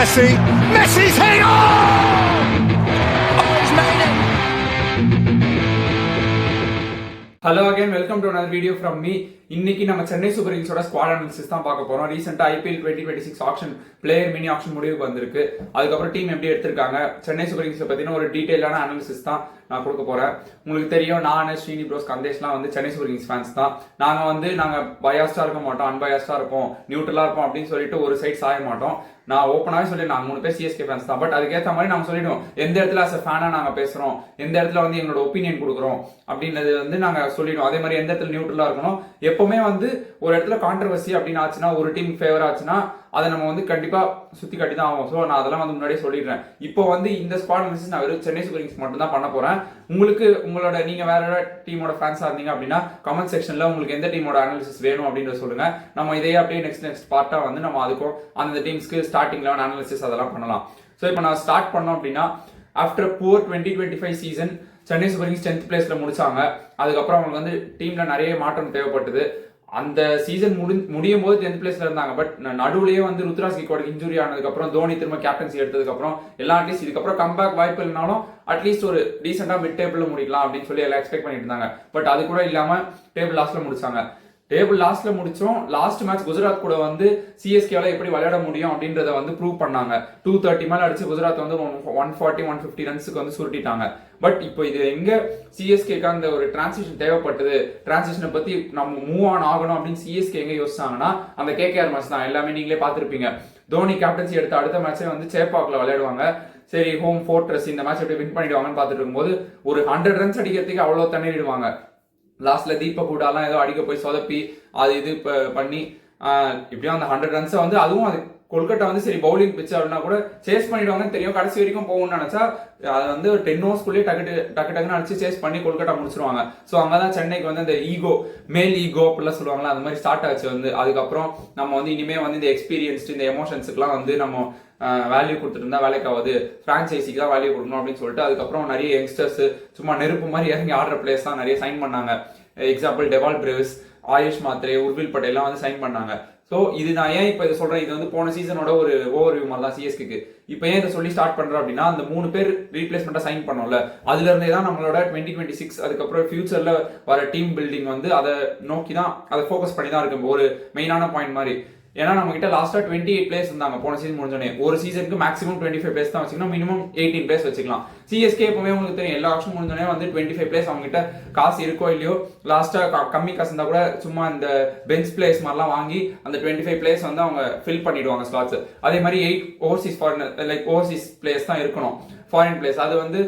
Messi. Messi's hit! Oh! He's made it! Hello again, welcome to another video from me. இன்னைக்கு நம்ம Chennai super கிங்ஸோட squad analysis தான் பார்க்க போறோம். ரீசெண்டா IPL 2026 action player mini action முடிவுக்கு வந்திருக்கு. அதுக்கப்புறம் டீம் எப்படி எடுத்திருக்காங்க, சென்னை சூப்பர் கிங்ஸ் பத்தின ஒரு டீடைலான அனாலிசிஸ் தான் நான் கொடுக்க போறேன். உங்களுக்கு தெரியும், நான் ஸ்ரீனி ப்ரோஸ் கந்தேஷ்லாம் வந்து சென்னை சூப்பர் கிங்ஸ் ஃபேன்ஸ் தான். நாங்க பயாஸ்டா இருக்க மாட்டோம், அன்பயாஸ்டா இருப்போம், நியூட்ரலா இருப்போம் அப்படின்னு சொல்லிட்டு ஒரு சைட் சாய மாட்டோம். நான் ஓப்பனாவே சொல்லி நாங்க 3 பேர் CSK ஃபேன்ஸ் தான். பட் அதுக்கேற்ற மாதிரி நாங்க சொல்லிடுவோம், எந்த இடத்துல அஸ் ஃபேனா நாங்க பேசுறோம், எந்த இடத்துல வந்து எங்களோட ஒப்பீனியன் கொடுக்குறோம் அப்படின்றது வந்து நாங்க சொல்லிடுவோம். அதே மாதிரி எந்த இடத்துல நியூட்ரலா இருக்கணும். எப்பவுமே வந்து ஒரு இடத்துல கான்ட்ரவர்சி அப்படின்னு ஆச்சுன்னா, ஒரு டீம் ஃபேவர் ஆச்சுன்னா அதை நம்ம வந்து கண்டிப்பா சுத்தி கட்டி தான் ஆகும். ஸோ நான் அதெல்லாம் வந்து முன்னாடியே சொல்லிடுறேன். இப்போ வந்து இந்த ஸ்குவாட் அனாலிசிஸ் நான் வெறும் சென்னை சூப்பர் கிங்ஸ் மட்டும் தான் பண்ண போறேன். உங்களுக்கு நீங்க வேற டீமோட ஃபேன்ஸா இருந்தீங்க அப்படின்னா கமெண்ட் செக்ஷன்ல உங்களுக்கு எந்த டீமோட அனாலிசிஸ் வேணும் அப்படின்றத சொல்லுங்க. நம்ம இதையே அப்படியே நெக்ஸ்ட் பார்ட்டா வந்து நம்ம அதுக்கும் அந்த டீம்ஸ்க்கு ஸ்டார்டிங் லெவன் அனாலிசிஸ் அதெல்லாம் பண்ணலாம். ஸோ இப்போ நான் ஸ்டார்ட் பண்ணோம் அப்படின்னா, after poor 2025 season Chennai super Kings 10th பிளேஸ்ல முடிச்சாங்க. அதுக்கப்புறம் அவங்களுக்கு வந்து டீம்ல நிறைய மாற்றம் தேவைப்பட்டது. அந்த சீசன் முடியும் போது 10th பிளேஸ்ல இருந்தாங்க. பட் நடுவுலயே வந்து ருத்ராஜ் கிக்வாடுக்கு இன்ஜுரி ஆனதுக்கு அப்புறம், தோனி திரும்ப கேப்டன்சி எடுத்ததுக்கு அப்புறம் எல்லாம் அட்லீஸ்ட் இதுக்கப்புறம் கம்பேக் வாய்ப்பு இல்லைனாலும் அட்லீஸ்ட் ஒரு டீசெண்டா மிட் டேபிள்ல முடிக்கலாம் அப்படின்னு சொல்லி எல்லாம் எக்ஸ்பெக்ட் பண்ணிட்டு இருந்தாங்க. பட் அது கூட இல்லாம டேபிள் லாஸ்ட்ல முடிச்சாங்க. டேபிள் லாஸ்ட்ல முடிச்சோம். லாஸ்ட் மேட்ச் குஜராத் கூட வந்து சிஎஸ்கேவால எப்படி விளையாட முடியும் அப்படின்றத வந்து ப்ரூவ் பண்ணாங்க. 230 மேல அடிச்சு குஜராத் வந்து 140-150 ரன்ஸுக்கு வந்து சுருட்டிட்டாங்க. பட் இப்போ இது எங்க சிஎஸ்கேக்கு அந்த ஒரு டிரான்சிஷன் தேவைப்பட்டது, டிரான்சிஷனை பத்தி நம்ம மூவ் ஆன் ஆகணும் அப்படின்னு சிஎஸ்கே எங்க யோசிச்சாங்கன்னா, அந்த கேகேஆர் மேட்ச் தான். எல்லாமே நீங்களே பார்த்திருப்பீங்க. தோனி கேப்டன்சி எடுத்த அடுத்த மேட்சே வந்து சேப்பாக்ல விளையாடுவாங்க. சரி, ஹோம் ஃபோர்ட்ரஸ் இந்த மேட்ச் எப்படி வின் பண்ணிடுவாங்கன்னு பார்த்துட்டு இருக்கும்போது ஒரு 100 ரன்ஸ் அடிக்கிறதுக்கு அவ்வளவு தண்ணிடுவாங்க. லாஸ்ட்ல தீபக் கூடாலாம் ஏதோ அடிக்க போய் சொதப்பி அது இது பண்ணி இப்படியும் அந்த 100 ரன்ஸை வந்து, அதுவும் அது கொல்கட்டா வந்து சரி பவுலிங் பிச்சு அப்படின்னா கூட சேஸ் பண்ணிடுவாங்கன்னு தெரியும். கடைசி வரைக்கும் போகணும்னு நினைச்சா அது வந்து ஒரு 10 ஓவர்ஸ்குள்ளேயே டக்குன்னு அடிச்சு சேஸ் பண்ணி கொல்கட்டா முடிச்சிருவாங்க. ஸோ அங்கதான் சென்னைக்கு வந்து அந்த ஈகோ, மேல் ஈகோ அப்படிலாம் சொல்லுவாங்களா, அந்த மாதிரி ஸ்டார்ட் ஆச்சு வந்து. அதுக்கப்புறம் நம்ம வந்து இனிமே வந்து இந்த எக்ஸ்பீரியன்ஸ்டு இந்த எமோஷன்ஸுக்குலாம் வந்து நம்ம வேல்யூ கொடுத்துட்டு இருந்தா வேலைக்கு ஆகுது, பிரான்சைசிக்கு தான் வேல்யூ கொடுக்கணும் அப்படின்னு சொல்லிட்டு அதுக்கப்புறம் நிறைய யங்ஸ்டர்ஸ் சும்மா நெருப்பு மாதிரி இறங்கி ஆடுற பிளேயர்ஸ் தான் நிறைய சைன் பண்ணாங்க. Example Dewald Brevis, Ayush Mhatre, Urvil பட்டேல்லாம் வந்து சைன் பண்ணாங்க. ஸோ இது நான் ஏன் இப்போ இதை சொல்றேன், இது வந்து போன சீசனோட ஒரு ஓவர்வியூ மாதிரி தான் சிஎஸ்கேக்கு. இப்போ ஏன் இதை சொல்லி ஸ்டார்ட் பண்றோம் அப்படின்னா, அந்த 3 பேர் ரீப்ளேஸ்மெண்ட்டா சைன் பண்ணோம்ல, அதுல இருந்தே தான் நம்மளோட 2026 அதுக்கப்புறம் ஃபியூச்சர்ல வர டீம் பில்டிங் வந்து அதை நோக்கி தான், அதை ஃபோக்கஸ் பண்ணி தான் இருக்கு ஒரு மெயினான பாயிண்ட் மாதிரி. ஏன்னா நம்ம கிட்ட லாஸ்டா 28 பிளேஸ் இருந்தாங்க போன சீசன் முடிஞ்சோடனே. ஒரு சீசனுக்கு மேக்ஸிமம் 25 பிளேஸ் தான் வச்சுக்கணும், மினிமம் 18 பிளேஸ் வச்சுக்கலாம். சிஎஸ்கே எப்பவுமே உங்களுக்கு தெரியும், எல்லா ஆப்ஷன் முடிஞ்சோடனே வந்து 25 பிளேஸ் அவங்க கிட்ட காசு இருக்கோ இல்லையோ, லாஸ்டா கம்மி காசு இருந்தா கூட சும்மா இந்த பெஞ்ச் பிளேஸ் மாதிரிலாம் வாங்கி அந்த 25 பிளேஸ் வந்து அவங்க ஃபில் பண்ணிடுவாங்க ஸ்லாட்ஸ். அதே மாதிரி 8 Overseas foreigner like Overseas place தான் இருக்கணும், ஃபாரின் பிளேஸ். அது வந்து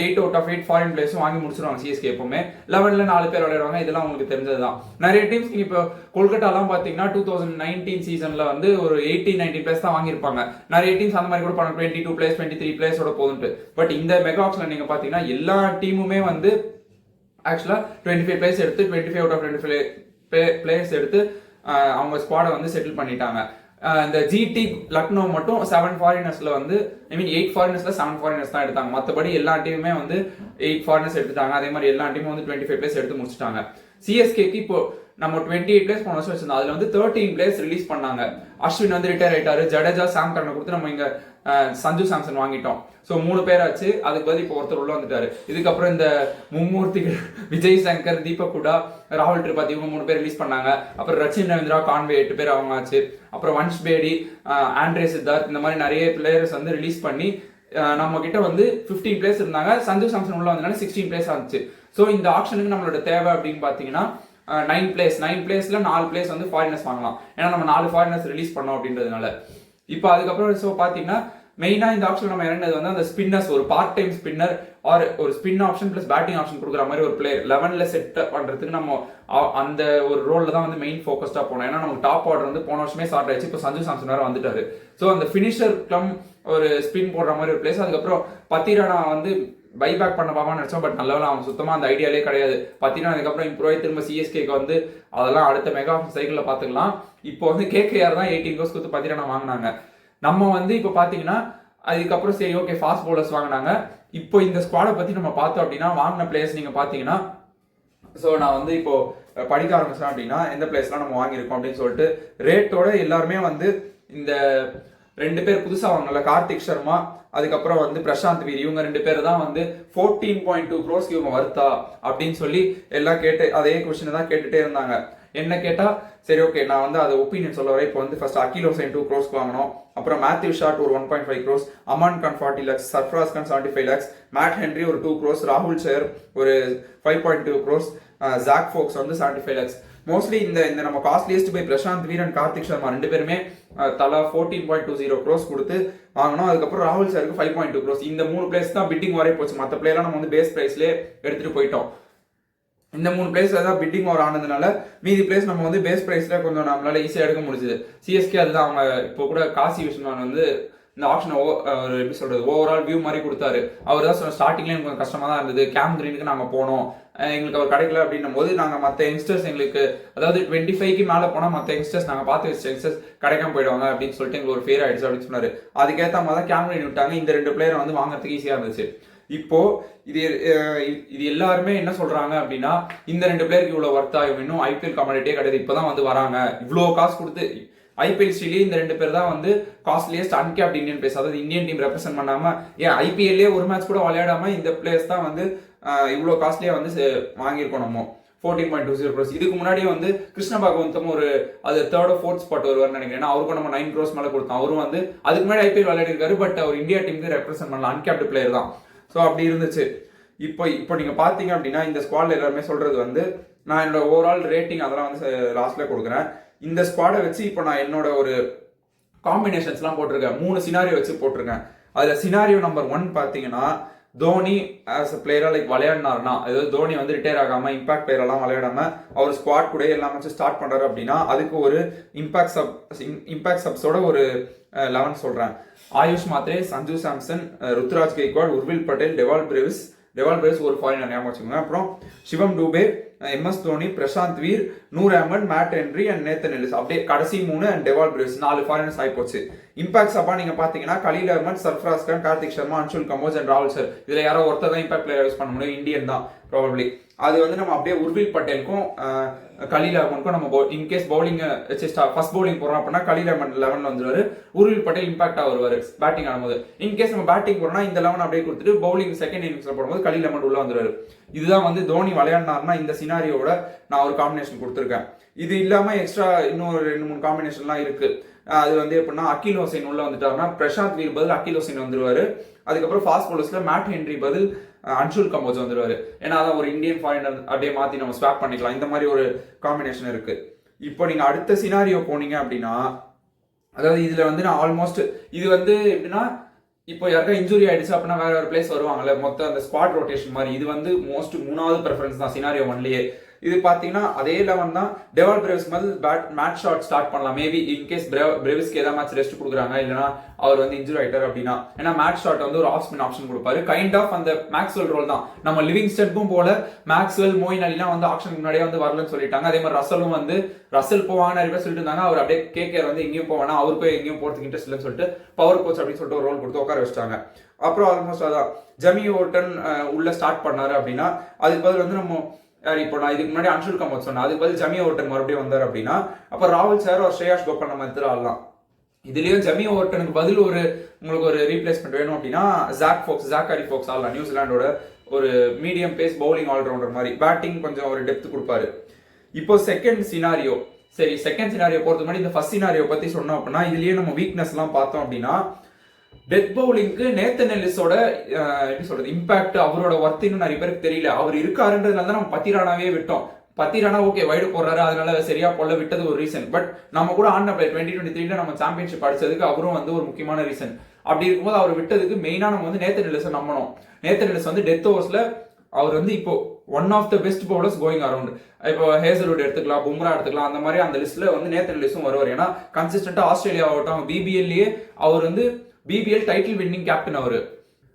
8 out of 8 ஃபாரின் பிளேஸும் வாங்கி முடிச்சிருவாங்க சிஎஸ்கே எப்பவுமே. 11ல 4 பேர் விளையாடுவாங்க. இதெல்லாம் உங்களுக்கு தெரிஞ்சதுதான். நிறைய டீம்ஸ் நீங்க இப்போ கொல்கட்டாலாம் பாத்தீங்கன்னா 2019 சீசன்ல வந்து ஒரு 18-19 பிளேஸ் தான் வாங்கியிருப்பாங்க. நிறைய டீம்ஸ் அந்த மாதிரி கூட பண்ண 22 பிளேஸ் 23 பிளேஸோட போதுன்ட்டு. பட் இந்த மெகா ஆக்ஷன்ல நீங்க பாத்தீங்கன்னா எல்லா டீமுமே வந்து ஆக்சுவலா 25 பிளேஸ் எடுத்து 25 out of 25 பிளேஸ் எடுத்து அவங்க ஸ்குவாடை வந்து செட்டில் பண்ணிட்டாங்க. இந்த ஜிடி லக்னோ மட்டும் 7 ஃபாரினர்ஸ்ல வந்து 8 ஃபாரினர்ஸ்ல 7 ஃபாரினர்ஸ் தான் எடுத்தாங்க. மற்றபடி எல்லா டீமுமே வந்து 8 ஃபாரினர்ஸ் எடுத்துட்டாங்க. அதே மாதிரி எல்லா டீமும் வந்து 25 பிளேஸ் எடுத்து முடிச்சிட்டாங்க. சிஎஸ்கேக்கு இப்போ நம்ம 28 பிளேஸ் போன வருஷம் வச்சிருந்தோம். அதுல வந்து 13 பிளேஸ் ரிலீஸ் பண்ணாங்க. அஸ்வின் வந்து ரிட்டையர் ஆயிட்டாரு. ஜடேஜா, சாம் கரனை கொடுத்து நம்ம இங்க சஞ்சு சாம்சன் வாங்கிட்டோம். ஸோ 3 பேர் ஆச்சு. அதுக்கு பதில் இப்போ ஒருத்தர் உள்ள வந்துட்டாரு. இதுக்கப்புறம் இந்த மும்மூர்த்திகள் விஜய் சங்கர், தீபக் குடா, ராகுல் திரிபாதி இவங்க 3 பேர் ரிலீஸ் பண்ணாங்க. அப்புறம் ரச்சின் ரவீந்திரா, கான்வே 8 பேர் அவங்க ஆச்சு. அப்புறம் வன்ஷ் பேடி, ஆண்ட்ரே சித்தார்த் இந்த மாதிரி நிறைய பிளேயர்ஸ் வந்து ரிலீஸ் பண்ணி நம்ம கிட்ட வந்து 15 பிளேஸ் இருந்தாங்க. சஞ்சு சாம்சன் உள்ள வந்தனால 16 பிளேஸ் ஆச்சு. ஸோ இந்த ஆப்ஷனுக்கு நம்மளோட தேவை அப்படின்னு பாத்தீங்கன்னா 9 பிளேஸ்ல 4 பிளேஸ் வந்து ஃபாரினர்ஸ் வாங்கலாம். ஏன்னா நம்ம 4 ஃபாரினர்ஸ் ரிலீஸ் பண்ணோம் அப்படின்றதுனால. இப்போ அதுக்கப்புறம் ஸோ பாத்தீங்கன்னா மெயினா இந்த ஆப்ஷன் நம்ம இறங்கினது வந்து அந்த ஸ்பின்னர்ஸ், ஒரு பார்ட் டைம் ஸ்பின்னர் ஆர் ஒரு spin option plus batting option கொடுக்குற மாதிரி ஒரு பிளேயர் 11ல செட் பண்றதுக்கு நம்ம அந்த ஒரு ரோல்ல தான் வந்து மெயின் ஃபோக்கஸ்டா போனோம். ஏன்னா நமக்கு டாப் ஆர்டர் வந்து போன வருஷமே ஸ்டார்ட் ஆயிடுச்சு. இப்போ சஞ்சு சாம்சன் வேற வந்துட்டாரு. ஸோ அந்த ஃபினிஷர் கம் ஒரு ஸ்பின் போடுற மாதிரி ஒரு பிளேஸ். அதுக்கப்புறம் பத்திரானா வந்து பைபேக் பண்ண பாப்பான்னு நினைச்சோம். பட் நல்ல அவன் சுத்தமா அந்த ஐடியாலே கிடையாது. பத்தினா அதுக்கப்புறம் இம்ப்ரூவ் திரும்ப சிஎஸ்கேக்கு வந்து அதெல்லாம் அடுத்த மெகா சைக்கிள்ல பாத்துக்கலாம். இப்போ வந்து கேகேஆர் தான் 18 கோர்ஸ் கொடுத்து பத்திரானா வாங்கினாங்க. நம்ம வந்து இப்போ பாத்தீங்கன்னா அதுக்கப்புறம் சரி ஓகே ஃபாஸ்ட் பவுலர்ஸ் வாங்கினாங்க. இப்போ இந்த ஸ்குவாடை பத்தி நம்ம பார்த்தோம் அப்படின்னா, வாங்கின பிளேயர்ஸ் நீங்க பாத்தீங்கன்னா, ஸோ நான் வந்து இப்போ படிக்க ஆரம்பிச்சேன் அப்படின்னா எந்த பிளேஸ்லாம் நம்ம வாங்கியிருக்கோம் அப்படின்னு சொல்லிட்டு ரேட்டோட எல்லாருமே வந்து இந்த 2 பேர் புதுசா வாங்கல, கார்த்திக் சர்மா அதுக்கப்புறம் வந்து பிரசாந்த் வீர், இவங்க 2 பேர் தான் வந்து 14.2 crores இவங்க வருத்தா அப்படின்னு சொல்லி எல்லாம் கேட்டு அதே கொஸ்டின் தான் கேட்டுட்டே இருந்தாங்க. என்ன கேட்டா சரி ஓகே நான் வந்து அது ஒப்பீனியன் சொல்ல வரேன். இப்போ வந்து ஃபர்ஸ்ட் அகில் ஹுசைன் 2 crores வாங்கணும், அப்புறம் மேத்யூ ஷாட் ஒரு 1.5 crores, Aman Khan 40 lakhs, Sarfaraz Khan 75 lakhs, Matt Henry ஒரு 2 crores, ராகுல் சேர் ஒரு 5.2 crores, ஜாக் ஃபோக்ஸ் வந்து 75 lakhs. மோஸ்ட்லி இந்த நம்ம costliest buy Prashant Veer and Kartik Sharma 2 பேருமே தலா 14.20 crores கொடுத்து வாங்கணும். அதுக்கப்புறம் ராகுல் சாருக்கு 5.2 crores. இந்த 3 பிளேஸ் தான் பிட்டிங் வரை போச்சு. மற்ற பிளேயர்லாம் நம்ம வந்து பேஸ் பிரைஸ்லேயே எடுத்துட்டு போயிட்டோம். இந்த 3 பிளேஸ்ல தான் பிட்டிங் ஓவர் ஆனதுனால மீதி பிளேஸ் நம்ம வந்து பேஸ் பிரைஸ்ல கொஞ்சம் நம்மளால ஈஸியாக எடுக்க முடிஞ்சுது. சிஎஸ்கே அதுதான் அவங்க இப்போ கூட காசி விஸ்வநாதன் வந்து இந்த ஆப்ஷனை ஒரு எப்படி சொல்றது ஓவரால் வியூ மாதிரி கொடுத்தாரு. அவர் தான் சொன்ன ஸ்டார்டிங்லேயே எனக்கு கொஞ்சம் கஷ்டமா தான் இருந்தது, கேம் கிரீனுக்கு நாங்கள் போனோம், எங்களுக்கு அவர் கிடைக்கல அப்படின்னும் போது நாங்கள் மற்ற யங்ஸ்டர்ஸ் எங்களுக்கு அதாவது 25க்கு மேலே போனால் மற்ற யங்ஸ்டர்ஸ் நாங்கள் பார்த்து வச்ச யங்ஸ்டர்ஸ் கிடைக்காம போயிடுவாங்க அப்படின்னு சொல்லிட்டு எங்களுக்கு ஒரு ஃபேர் ஆயிடுச்சு அப்படின்னு சொன்னாரு. அதுக்கேற்ற மாதிரி தான் கேம் கிரீன் விட்டாங்க. இந்த 2 பிளேயரை வந்து வாங்குறதுக்கு ஈஸியாக இருந்துச்சு. இப்போ இது எல்லாருமே என்ன சொல்றாங்க அப்படின்னா இந்த 2 பிளேயருக்கு இவ்வளவு வர்த்தா, இன்னும் ஐபிஎல் கமாடிட்டியே கிடையாது, இப்பதான் வந்து வராங்க, இவ்வளவு காசு கொடுத்து ஐபிஎல் ஸ்டீலே இந்த 2 பேர் தான் வந்து காஸ்ட்லியஸ்ட் அன்கேப்ட் இந்தியன் பிளேயர்ஸ். அதாவது இந்தியன் டீம் ரெப்ரசென்ட் பண்ணாம ஏன் ஐபிஎல்லே ஒரு மேட்ச் கூட விளையாடாம இந்த பிளேயர்ஸ் தான் வந்து இவ்வளவு காஸ்ட்லியா வந்து வாங்கியிருக்கோம் நம்ம 14.20 crores. இதுக்கு முன்னாடியே வந்து கிருஷ்ண பகவந்தம் ஒரு அது 3rd or 4th ஸ்பாட் வருவார்னு நினைக்கிறேன். அவருக்கும் நம்ம 9 crores மேல கொடுத்தோம். அவரும் வந்து அதுக்கு முன்னாடி ஐபிஎல் விளையாடி இருக்காரு, பட் அவர் இந்தியா டீமுக்கு ரெப்ரசென்ட் பண்ணல, அன்கேப்ட் பிளேயர் தான். ஸோ அப்படி இருந்துச்சு. இப்போ நீங்க பாத்தீங்க அப்படின்னா இந்த ஸ்குவாட்ல எல்லாருமே சொல்றது வந்து நான் என்னோட ஓவரால் ரேட்டிங் அதெல்லாம் வந்து லாஸ்ட்ல கொடுக்குறேன். இந்த ஸ்குவாடை வச்சு இப்போ நான் என்னோட ஒரு காம்பினேஷன்ஸ்லாம் போட்டிருக்கேன். 3 சினாரியோ வச்சு போட்டிருக்கேன். அதுல சினாரியோ நம்பர் 1 பாத்தீங்கன்னா தோனி ஆஸ் அ பிளேயரா லைக் விளையாடினார்னா, அதாவது தோனி வந்து ரிட்டையர் ஆகாம இம்பாக்ட் பிளேயர் எல்லாம் விளையாடாம அவர் ஸ்குவாட் கூட எல்லாம் வச்சு ஸ்டார்ட் பண்றாரு அப்படின்னா அதுக்கு ஒரு இம்பாக்ட் சப்ஸோட ஒரு 11 சொல்றேன். ஆயுஷ் மாத்ரே, சஞ்சு சாம்சன், ருத்ராஜ் கெய்க்வாட், உர்வில் பட்டேல், டெவால் பிரேவிஸ் ஒரு ஃபாரினர் ஞாபகம் வச்சுக்கோங்க. அப்புறம் Shivam Dube, MS Dhoni, Prashant Veer, Noor Ahmad, Matt Henry and Nathan Ellis. அப்படியே கடைசி 3 அண்ட் டெவால் பிரேவிஸ் 4 ஃபாரினர்ஸ் ஆகி போச்சு. இம்பாக்ட் அப்பா நீங்க பாத்தீங்கன்னா கலீல் அஹமட், சர்ஃப்ராஸ் கான், கார்த்திக் சர்மா, அன்ஷுல் கம்போஸ் அண்ட் ராகுல் சார். இதுல யாரோ ஒருத்தர் தான் இம்பாக்ட் பிளேயர் யூஸ் பண்ண முடியும், இந்தியன் தான் ப்ராபப்ளி. அது வந்து நம்ம அப்படியே உர்வில் பட்டேலுக்கும் கலீல் அஹமனுக்கும் நம்ம இன்கேஸ் பவுலிங் வச்சு ஃபர்ஸ்ட் பவுலிங் போறோம் அப்படின்னா கலீல் அஹமட் 11 வந்துருவாரு, உர்வில் பட்டேல் இம்பாக்டா வருவாரு பேட்டிங் ஆடும்போது. இன்கேஸ் நம்ம பேட்டிங் போறோம்னா இந்த 11 அப்படியே கொடுத்துட்டு பவுலிங் செகண்ட் இன்னிங்ஸ்ல போடும்போது கலீல் அஹமட் உள்ள வந்துருவாரு. இதுதான் வந்து தோனி விளையாடினார்னா இந்த சினாரியோட நான் ஒரு காம்பினேஷன் கொடுத்துருக்கேன். இது இல்லாம எக்ஸ்ட்ரா இன்னும் 2-3 காம்பினேஷன்லாம் இருக்கு. அது வந்து எப்படின்னா அகில் ஹுசைன் உள்ள வந்துட்டாருன்னா பிரசாந்த் வீர் பதில் அகில் ஹுசைன் வந்துருவாரு. அதுக்கப்புறம் ஃபாஸ்ட் பவுலர்ஸ்ல மேட் ஹென்ரி பதில் அன்ஷுல் கம்போஸ் வந்துருவாரு. ஏன்னா அதான் ஒரு இந்தியன் ஃபாரினர் அப்படியே மாத்தி நம்ம ஸ்வாப் பண்ணிக்கலாம். இந்த மாதிரி ஒரு காம்பினேஷன் இருக்கு. இப்போ நீங்க அடுத்த சினாரியோ போனீங்க அப்படின்னா அதாவது இதுல வந்து நான் ஆல்மோஸ்ட் இது வந்து எப்படின்னா இப்போ யாருக்கா இன்ஜுரி ஆயிடுச்சு அப்படின்னா வேற ஒரு பிளேஸ் வருவாங்கல்ல, மொத்தம் அந்த ஸ்குவாட் ரொட்டேஷன் மாதிரி. இது வந்து மோஸ்ட் 3வது ப்ரெஃபரன்ஸ் தான் சினாரியோ 1லயே. இது பாத்தீங்கன்னா அதே 11 தான். டெவால் பிரேவிஸ் மாதிரி மேட்ச் ஷாட் ஸ்டார்ட் பண்ணலாம். மேபி இன்கேஸ் பிரேவிஸ்க்கு ஏதாவது மேட்ச் ரெஸ்ட் கொடுக்குறாங்க, இல்லைன்னா அவர் வந்து இன்ஜுரி ஆயிட்டார் அப்படின்னா, ஏன்னா மேட்ச் ஷாட் வந்து ஒரு ஆஃப் ஸ்பின் ஆப்ஷன் கொடுப்பாரு. கைண்ட் ஆஃப் அந்த மேக்ஸ்வெல் ரோல் தான். நம்ம லிவிங்ஸ்டனுக்கும் போல மேக்ஸ்வெல், மோயின் அலிலாம் வந்து ஆப்ஷன் முன்னாடியே வந்து வரலன்னு சொல்லிட்டாங்க. அதே மாதிரி ரசலும் வந்து ரசல் போவாங்க நிறைய பேர் சொல்லிட்டு இருந்தாங்க. அவர் அப்படியே கேகேஆர் வந்து எங்கேயும் போவானா, அவருக்கும் எங்கேயும் போறதுக்கு இன்ட்ரெஸ்ட் இல்லைன்னு சொல்லிட்டு பவர் கோச் அப்படின்னு சொல்லிட்டு ஒரு ரோல் கொடுத்து உட்கார வச்சிட்டாங்க. அப்புறம் ஆல்மோஸ்ட் அதான் ஜமி ஓர்டன் உள்ள ஸ்டார்ட் பண்ணாரு அப்படின்னா அதுக்கு பதில் வந்து நம்ம இப்போ நான் இதுக்கு முன்னாடி அன்ஷுல் கம்போஸ் சொன்னேன், அதுக்கு பதில் ஜமி ஓர்டன் மறுபடியும் வந்தார் அப்படின்னா அப்ப ராகுல் சார் ஒரு ஸ்ரேயாஸ் கோபால் நம்ம எடுத்து ஆடலாம். இதுலயும் ஜமி ஓர்டனுக்கு பதில் உங்களுக்கு ஒரு ரீப்ளேஸ்மெண்ட் வேணும் அப்படின்னா ஜாக்கரி ஃபோக்ஸ் ஆடலாம். நியூசிலாண்டோட ஒரு மீடியம் பேஸ் பவுலிங் ஆல்ரவுண்டர் மாதிரி, பேட்டிங் கொஞ்சம் ஒரு டெப்த் கொடுப்பாரு. இப்போ செகண்ட் சினாரியோ போறதுக்கு முன்னாடி இந்த ஃபர்ஸ்ட் சினாரியோ பத்தி சொன்னோம் அப்படின்னா இதுலயே நம்ம வீக்னஸ் எல்லாம் பார்த்தோம் அப்படின்னா டெத் பவுலிங்க்கு நேத்தன் எல்லிஸோட எப்படி சொல்றது இம்பாக்ட், அவரோட ஒர்த் இன்னும் நிறைய பேருக்கு தெரியல. அவர் இருக்காருன்றதுனால தான் நம்ம பத்திரானாவே விட்டோம். பத்திரானா ஓகே வைடு போடுறாரு அதனால சரியா போல விட்டது ஒரு ரீசன். பட் நம்ம கூட ஆடின பிளேயர் 2023 நம்ம சாம்பியன்ஷிப் அடிச்சதுக்கு அவரும் வந்து ஒரு முக்கியமான ரீசன். அப்படி இருக்கும்போது அவர் விட்டதுக்கு மெயினா நம்ம வந்து நேத்தன் எல்லிஸை நம்பணும். நேத்தன் எல்லிஸ் வந்து டெத் ஓவர்ஸ்ல அவர் வந்து இப்போ one of the best bowlers going around. இப்போ ஹேசல்வுட் எடுத்துக்கலாம், பும்ரா எடுத்துக்கலாம், அந்த மாதிரி அந்த லிஸ்ட்ல வந்து நேத்தன் எல்லிஸும் வருவார். ஏன்னா கன்சிஸ்டன்டா ஆஸ்திரேலியா ஆகட்டும் பிபிஎல்லேயே அவர் வந்து பிபிஎல் டைட்டில் வின்னிங் கேப்டன்.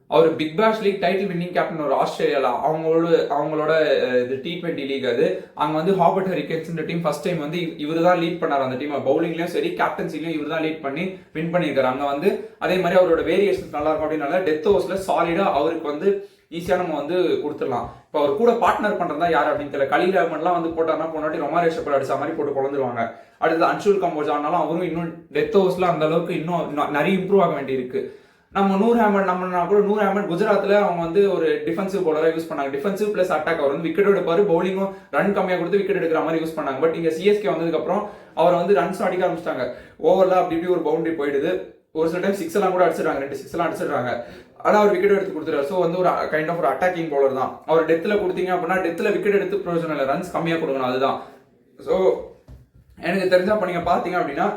அவர் பிக் பேஷ் லீக் டைட்டில் வின்னிங் கேப்டன் ஒரு ஆஸ்திரேலியால அவங்களோட இது T20 லீக். அது அங்க வந்து ஹாபர்ட் ஹரிகேன்ஸ் டீம் ஃபர்ஸ்ட் டைம் வந்து இவர் தான் லீட் பண்ணார். அந்த டீம் பவுலிங்லயும் சரி கேப்டன்சிலையும் இவர் தான் லீட் பண்ணி வின் பண்ணியிருக்காரு. அங்க வந்து அதே மாதிரி அவரோட வேரியேஷன்ஸ் நல்லா இருக்கும் அப்படின்னால டெத் ஓவர்ஸ்ல சாலிடா அவருக்கு வந்து ஈஸியா நம்ம வந்து கொடுத்துடலாம். இப்போ அவர் கூட பார்ட்னர் பண்றதா யார் அப்படின்னு தெரியல. கலீல் அஹ்மத்லாம் வந்து போட்டாருன்னா போனாட்டி ரொமாரி ஷெப்பர்ட் அடிச்ச மாதிரி போட்டு குழந்துருவாங்க. அடுத்து அன்ஷுல் கம்போஜானாலும் அவரும் இன்னும் டெத் ஓவர்ஸ்ல அந்த அளவுக்கு இன்னும் நிறைய இம்ப்ரூவ் ஆக வேண்டி இருக்கு. நம்ம நூர் அஹ்மத் குஜராத்ல அவங்க வந்து ஒரு டிஃபென்சிவ் பவுலரா யூஸ் பண்ணாங்க. Defensive plus attack. அவர் வந்து விக்கெட் எடுப்பாரு, பவுலிங்கும் ரன் கம்மியா கொடுத்து விக்கெட் எடுக்கிற மாதிரி யூஸ் பண்ணாங்க. பட் இங்க சிஎஸ்கே வந்ததுக்கு அப்புறம் அவர் வந்து ரன்ஸ் அடிக்க ஆரம்பிச்சிட்டாங்க. ஓவர்ல அப்படி இப்படி ஒரு பவுண்டரி போயிடுது. ஒரு சில டைம் 6 எல்லாம் கூட அடிச்சிடுறாங்க, 2 6 எல்லாம் அடிச்சிடுறாங்க. ஆனா அவர் விக்கெட் எடுத்து கொடுத்துறாரு. ஸோ வந்து ஒரு கைண்ட் ஆஃப் ஒரு அட்டாக்கிங் பவுலர் தான். அவர் டெத்ல கொடுத்தீங்க அப்படின்னா டெத்ல விக்கெட் எடுத்து பிரயோஜனம் இல்லை, ரன்ஸ் கம்மியா கொடுக்கணும், அதுதான். ஸோ எனக்கு தெரிஞ்சா இப்ப நீங்க பாத்தீங்க அப்படின்னா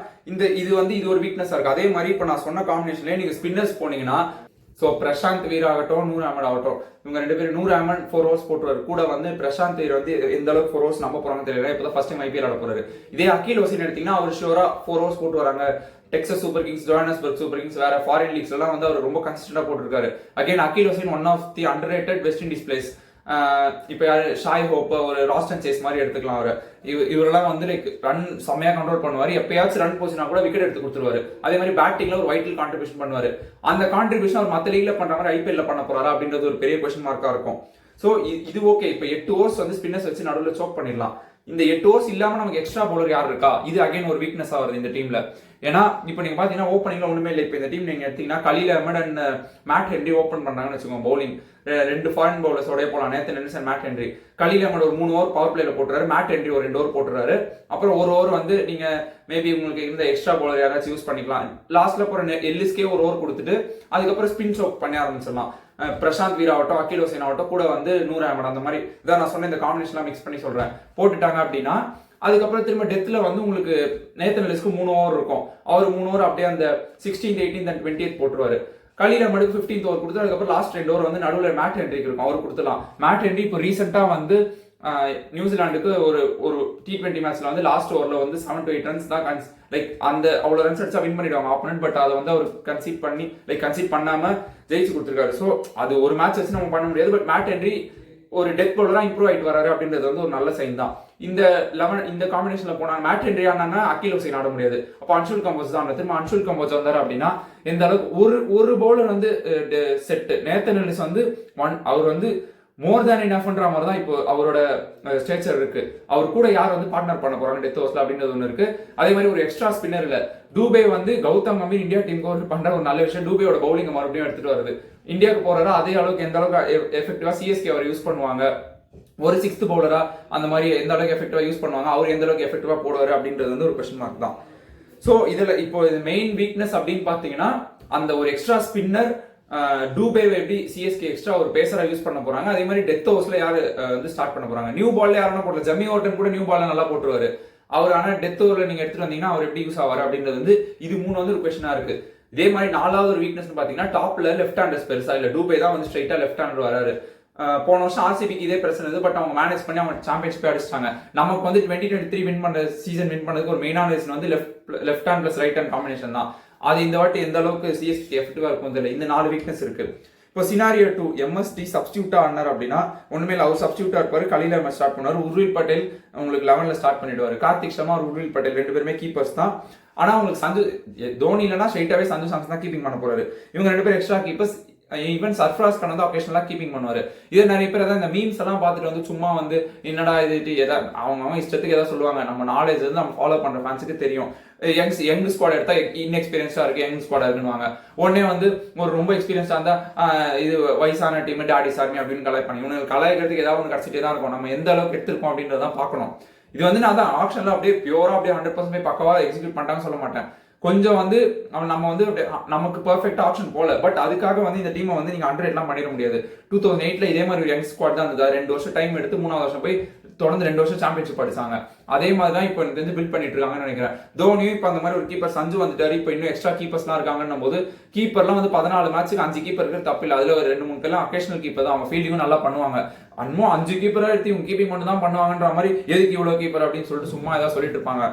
இது ஒரு வீக்னஸா இருக்கு. அதே மாதிரி இப்ப நான் சொன்ன காம்பினேஷன்லயே நீங்க ஸ்பின்னர்ஸ் போனீங்கன்னா, சோ பிரசாந்த் வீர் ஆகட்டும், நூர் அஹ்மத் ஆகட்டும், இவங்க 2 பேரும் நூர் அஹ்மத் 4 ஓவர்ஸ் போட்டுவாரு. கூட வந்து பிரசாந்த் வீர் வந்து எந்த அளவுக்கு 4 ஓவர்ஸ் நம்ப போறாங்க தெரியல. இப்பதான் ஃபர்ஸ்ட் டைம் ஐபிஎல் ஆட போறாரு. இதே அகில் ஹுசைன் எடுத்தீங்கன்னா அவர் ஷூரா 4 ஓவர்ஸ் போட்டு வராங்க. Texas super kings, Johannesburg super kings, வேற ஃபாரின் லீக்ஸ் எல்லாம் வந்து அவர் ரொம்ப கன்சிஸ்டன்டா போட்டுருக்காரு. Again Akeal Hosein one of the underrated West Indies players. இப்ப யாரு ஷாய் ஹோப், ஒரு ராஸ்டன் சேஸ் மாதிரி எடுத்துக்கலாம். அவரு இவரெல்லாம் வந்து லைக் ரன் செம்மையா கண்ட்ரோல் பண்ணுவாரு. எப்பயாச்சும் ரன் போச்சுனா கூட விக்கெட் எடுத்து கொடுத்துருவாரு. அதே மாதிரி பேட்டிங்ல ஒரு வைட்டல் கான்ட்ரிபியூஷன் பண்ணுவாரு. அந்த கான்ட்ரிபியூஷன் அவர் மத்த லீக்ல பண்ற மாதிரி ஐபிஎல்ல பண்ண போறாரா அப்படின்றது ஒரு பெரிய கொஸ்டின் மார்க்கா இருக்கும். சோ இது ஓகே. இப்ப 8 ஓவர்ஸ் வந்து ஸ்பின்னர்ஸ் வச்சு நடுவில் சோக் பண்ணிடலாம். இந்த 8 ஓவர்ஸ் இல்லாம நமக்கு எக்ஸ்ட்ரா பவுலர் யார் இருக்கா, இது அகைன் ஒரு வீக்னஸா வருது இந்த டீம்ல. ஏன்னா இப்ப நீங்க பாத்தீங்கன்னா ஓப்பனிங்ல ஒண்ணுமே இல்லை. இப்ப இந்த டீம் நீங்க எடுத்தீங்கன்னா Khaleel Ahmed and Matt Henry open பண்றாங்கன்னு வச்சுக்கோங்க. பவுலிங் 2 ஃபாரின் பவுலர்ஸோட போலாம். Nathan Ellis and Matt Henry. Khaleel Ahmed ஒரு 3 ஓவர் பவர் பிளேல போட்டுறாரு. மேட் ஹென்ரி ஒரு 2 ஓவர் போட்டுறாரு. அப்புறம் ஒரு ஓவர் வந்து நீங்க மேபி உங்களுக்கு இருந்த எக்ஸ்ட்ரா பவுலர் யாராச்சும் யூஸ் பண்ணிக்கலாம். லாஸ்ட்ல போற எல்லிஸ்கே ஒரு ஓவர் கொடுத்துட்டு அதுக்கப்புறம் ஸ்பின் சோக் பண்ண ஆரம்பிச்சிடலாம். பிரசாந்த் வீர் ஆகட்டும், அகில் ஹுசைன் ஆகட்டும், கூட வந்து நூர் அஹ்மத், அந்த மாதிரி இதான் நான் சொன்ன இந்த காம்பினேஷன்லாம் மிக்ஸ் பண்ணி சொல்றேன் போட்டுட்டாங்க அப்படின்னா, அதுக்கப்புறம் திரும்ப டெத்ல வந்து உங்களுக்கு நேத்தன் எல்லிஸ்க்கு 3 ஓவர் இருக்கும். அவர் 3 ஓவர் அப்படியே அந்த 16th 18th and 20th போட்டுருவாரு. கலீல் அஹ்மத் 15th ஓவர் கொடுத்து அதுக்கப்புறம் லாஸ்ட் 2 ஓவர் வந்து நடுவில் மேட் ஹென்ரிக்கு இருக்கும், அவர் கொடுத்துலாம். மேட் ஹென்ரி இப்போ ரீசெண்டா வந்து நியூசிலாந்துக்கு ஒரு T20 மேட்ச்ல வந்து லாஸ்ட் ஓவர்ல வந்து 7 to 8 ரன்ஸ் தான் லைக் அந்த அவ்வளவு ரன்ஸ் அடிச்சா வின் பண்ணிடுவாங்க ஆப்போனன்ட். பட் அதை வந்து அவர் கன்சீட் பண்ணாம ஜெயிச்சு கொடுத்துருக்காரு. ஸோ அது ஒரு மேட்ச் வச்சு நம்ம பண்ண முடியாது. பட் மேட் ஹென்ரி ஒரு டெத் பவுலரா இம்ப்ரூவ் ஆயிட்டு வராரு அப்படின்றது வந்து ஒரு நல்ல சைன் தான். இந்த காம்பினேஷன்ல போனா மேட் ஹென்ரி ஆனா அகில் ஹுசைன் ஆட முடியாது. அப்போ அன்ஷுல் கம்போஸ் தான். திரும்ப அன்ஷுல் கம்போஸ் வந்தாரு அப்படின்னா எந்த அளவுக்கு ஒரு பவுலர் வந்து செட். நேத்தன் எல்லிஸ் வந்து அவர் வந்து மோர் தேன் இனஃப்ன்ற மாதிரி தான் இப்போ அவரோட ஸ்டேச்சர் இருக்கு. அவர் கூட யார் வந்து பார்ட்னர் பண்ண போறாங்க டெத் ஓவர்ஸ்ல அப்படின்றது ஒன்று இருக்கு. அதே மாதிரி ஒரு எக்ஸ்ட்ரா ஸ்பின்னர் இல்ல. டூபே வந்து கௌதம் கம்பீர் இந்தியா டீமுக்கு பண்ற ஒரு நல்ல விஷயம். டூபேயோட பவுலிங் மறுபடியும் எடுத்துட்டு வருது. இந்தியாவுக்கு போறாரு அதே அளவுக்கு எந்த அளவுக்கு எஃபெக்டிவா சிஎஸ்கே அவர் யூஸ் பண்ணுவாங்க, ஒரு 6th பவுலரா அந்த மாதிரி எந்த அளவுக்கு எஃபெக்டிவா யூஸ் பண்ணுவாங்க, அவர் எந்த அளவுக்கு எஃபெக்டிவா போடுவாரு அப்படின்றது வந்து ஒரு கொஸ்டின் மார்க் தான். சோ இதுல இப்போ மெயின் வீக்னஸ் அப்படின்னு பாத்தீங்கன்னா அந்த ஒரு எக்ஸ்ட்ரா ஸ்பின்னர். டூபேவை எப்படி சிஎஸ்கே எக்ஸ்ட்ரா ஒரு பேசரா யூஸ் பண்ண போறாங்க. அதே மாதிரி டெத் ஓவர்ஸ்ல யாரு வந்து ஸ்டார்ட் பண்ண போறாங்க. நியூ பால்ல யாரும் போடல. ஜம்மி ஓர்டன் கூட நியூ பால்ல நல்லா போட்டுருவாரு அவர். ஆனா டெத் ஓவர்ல நீங்க எடுத்துட்டு வந்தீங்கன்னா அவர் எப்படி யூஸ் ஆவாரு அப்படின்றது வந்து இது 3 வந்து ஒரு கொஸ்டினா இருக்கு. இதே மாதிரி 4வது ஒரு வீக்னஸ் பாத்தீங்கன்னா டாப்ல லெஃப்ட் ஹேண்டர்ஸ் பெருசா இல்ல. டூபே தான் வந்து ஸ்ட்ரைட்டா லெஃப்ட் ஹேண்டர் வராரு. போன வருஷம் ஆர்சிபிக்கு இதே பிரச்சனை இருக்கு. பட் அவங்க மேனேஜ் பண்ணி அவங்க சாம்பியன்ஷிப் அடிச்சிட்டாங்க. நமக்கு வந்து 2023 வின் பண்ண சீசன் வின் பண்ணதுக்கு ஒரு மெயினான ரீசன் வந்து left hand plus right hand combination தான். அது இந்த வாட்டி எந்த அளவுக்கு சிஎஸ்கே எஃபெக்டிவா இருக்கும் தெரியல. இந்த 4 வீக்னஸ் இருக்கு. இப்போ சினாரியோ 2 எம்எஸ்டி சப்ஸ்டியூட்டா ஆனார் அப்படின்னா ஒண்ணுமே இல்லை. அவர் சப்ஸ்டியூட்டா இருப்பாரு. கலீல் அஹ்மத் ஸ்டார்ட் பண்ணுவாரு. உர்வில் பட்டேல் உங்களுக்கு 11ல ஸ்டார்ட் பண்ணிடுவாரு. கார்த்திக் சர்மா, உர்வில் பட்டேல் 2 பேருமே கீப்பர்ஸ் தான். ஆனா உங்களுக்கு சஞ்சு தோனி இல்லைன்னா ஸ்ட்ரைட்டாவே சஞ்சு சாம்சன் தான் கீப்பிங் பண்ண போறாரு. இவங்க 2 பேரும் எக்ஸ்ட்ரா கீப்பர்ஸ். ஈவன் சர்ஃப்ராஸ் கண்ணா ஆகேஷனலா கீப்பிங் பண்ணுவாரு. இதே நிறைய பேர் அதான் இந்த மீம்ஸ் எல்லாம் பார்த்துட்டு வந்து சும்மா வந்து என்னடா இது ஏதாவது அவங்க இஷ்டத்துக்கு ஏதாவது சொல்லுவாங்க. நம்ம நாலேஜ் வந்து நம்ம ஃபாலோ பண்ற ஃபேன்ஸுக்கு தெரியும். யங் ஸ்குவாட் எடுத்தா இன்எக்ஸ்பீரியன்ஸா இருக்கு, யங் ஸ்குவாடா இருக்குன்னு உடனே வந்து ஒரு ரொம்ப எக்ஸ்பீரியன்ஸா இருந்தா இது வயசான டீம் டாடி சார்மி அப்படின்னு கலாய்ப்பாங்க. இவங்க கலாய்க்கிறதுக்கு ஏதாவது ஒன்று கிடைச்சிட்டே தான் இருக்கும். நம்ம எந்த அளவுக்கு எடுத்திருக்கோம் அப்படின்றதான் பார்க்கணும். இது வந்து நான் தான் ஆப்ஷன்ல அப்படியே பியூரா அப்படியே 100% பக்கவா எக்ஸிக்யூட் பண்ணிட்டாங்கன்னு சொல்ல மாட்டேன். கொஞ்சம் வந்து நம்ம வந்து நமக்கு பெர்ஃபெக்ட் ஆப்ஷன் போல. பட் அதுக்காக வந்து இந்த டீமை வந்து நீங்க 100 பண்ணிட முடியாது. 2008ல இதே மாதிரி ஒரு யங் ஸ்குவாட் தான் இருந்தது. 2 வருஷம் டைம் எடுத்து 3வது வருஷம் போய் தொடர்ந்து 2 வருஷம் சாம்பியன்ஷிப் அடிச்சாங்க. அதே மாதிரி தான் இப்போ வந்து பில்ட் பண்ணிட்டு இருக்காங்கன்னு நினைக்கிறேன். தோனியும் இப்போ அந்த மாதிரி ஒரு கீப்பர் சஞ்சு வந்துட்டாரு. இப்போ இன்னும் எக்ஸ்ட்ரா கீப்பர்ஸ்லாம் இருக்காங்கன்னும் போது கீப்பர்லாம் வந்து 14 மேட்ச்சுக்கு 5 கீப்பர் இருக்கிறது தப்பு இல்லை. அதுல ஒரு 2-3 பேர்லாம் அக்கேஷனல் கீப்பர் தான். அவங்க ஃபீல்டிங்கும் நல்லா பண்ணுவாங்க. அன்னும் 5 கீப்பரா எடுத்து இவங்க கீப்பிங் மட்டும் தான் பண்ணுவாங்கன்ற மாதிரி எதுக்கு இவ்வளவு கீப்பர் அப்படின்னு சொல்லிட்டு சும்மா ஏதாவது சொல்லிட்டு இருப்பாங்க.